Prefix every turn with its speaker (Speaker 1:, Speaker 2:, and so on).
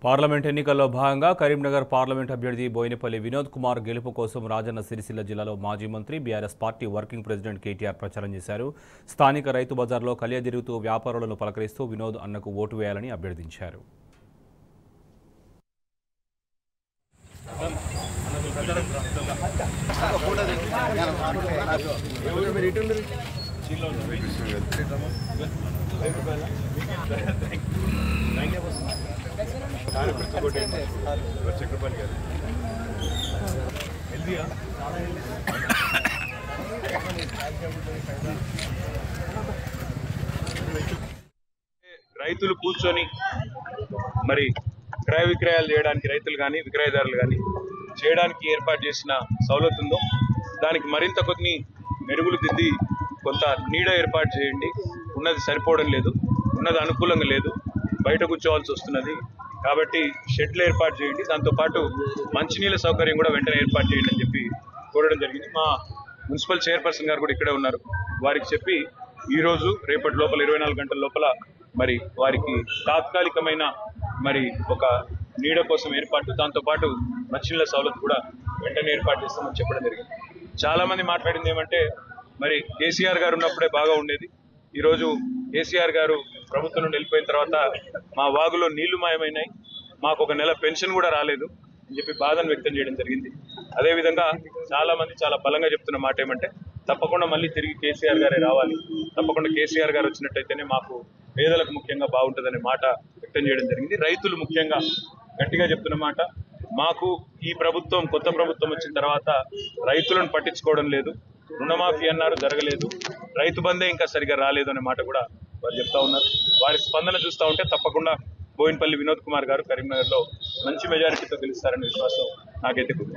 Speaker 1: Parliament ఎన్నికల్లో భాగంగా Karimnagar parliament అభ్యర్థి బోయినపల్లి వినోద్ కుమార్ గెలుపు కోసం రాజన్న సిరిసిల్ల జిల్లాలో మాజీ మంత్రి BRS party working president KTR ప్రచారం చేశారు. స్థానిక రైతు బజార్లో కలియదిరుగుతూ వ్యాపారులను పలకరిస్తూ వినోద్ అన్నకు ఓటు వేయాలని అభ్యర్థించారు.
Speaker 2: రైతులు కూర్చొని మరి క్రయ విక్రయాలు చేయడానికి రైతులు కానీ విక్రయదారులు కానీ చేయడానికి ఏర్పాటు చేసిన సౌలత్ ఉందో దానికి మరింత కొన్ని మెరుగులు దిద్ది కొంత నీడ ఏర్పాటు చేయండి. ఉన్నది సరిపోవడం లేదు, ఉన్నది అనుకూలంగా లేదు, బయట కూర్చోవాల్సి వస్తున్నది. కాబట్టి షెడ్లు ఏర్పాటు చేయండి, దాంతోపాటు మంచినీళ్ళ సౌకర్యం కూడా వెంటనే ఏర్పాటు చేయండి అని చెప్పి కోరడం జరిగింది. మా మున్సిపల్ చైర్పర్సన్ గారు కూడా ఇక్కడే ఉన్నారు. వారికి చెప్పి ఈరోజు రేపటి లోపల 24 గంటల లోపల మరి వారికి తాత్కాలికమైన మరి ఒక నీడ కోసం ఏర్పాటు, దాంతోపాటు మంచినీళ్ళ సౌలత్ కూడా వెంటనే ఏర్పాటు చేస్తామని చెప్పడం జరిగింది. చాలా మంది మాట్లాడింది ఏమంటే మరి కేసీఆర్ గారు ఉన్నప్పుడే బాగా ఉండేది, ఈరోజు కేసీఆర్ గారు ప్రభుత్వం నుండి వెళ్ళిపోయిన తర్వాత మా వాగులో నీళ్లు మాయమైనాయి, మాకు ఒక నెల పెన్షన్ కూడా రాలేదు అని చెప్పి బాధను వ్యక్తం చేయడం జరిగింది. అదేవిధంగా చాలా మంది చాలా బలంగా చెప్తున్న మాట ఏమంటే తప్పకుండా మళ్ళీ తిరిగి కేసీఆర్ గారే రావాలి, తప్పకుండా కేసీఆర్ గారు వచ్చినట్టయితేనే మాకు పేదలకు ముఖ్యంగా బాగుంటుందనే మాట వ్యక్తం చేయడం జరిగింది. రైతులు ముఖ్యంగా గట్టిగా చెప్తున్న మాట, మాకు ఈ ప్రభుత్వం కొత్త ప్రభుత్వం వచ్చిన తర్వాత రైతులను పట్టించుకోవడం లేదు, రుణమాఫీ అన్నారు జరగలేదు, రైతు బంధే ఇంకా సరిగా రాలేదు అనే మాట కూడా వారు చెప్తా ఉన్నారు. వారి స్పందన చూస్తూ ఉంటే తప్పకుండా బోయినపల్లి వినోద్ కుమార్ గారు కరీంనగర్లో మంచి మెజారిటీతో గెలుస్తారనే విశ్వాసం నాకైతే ఉంది.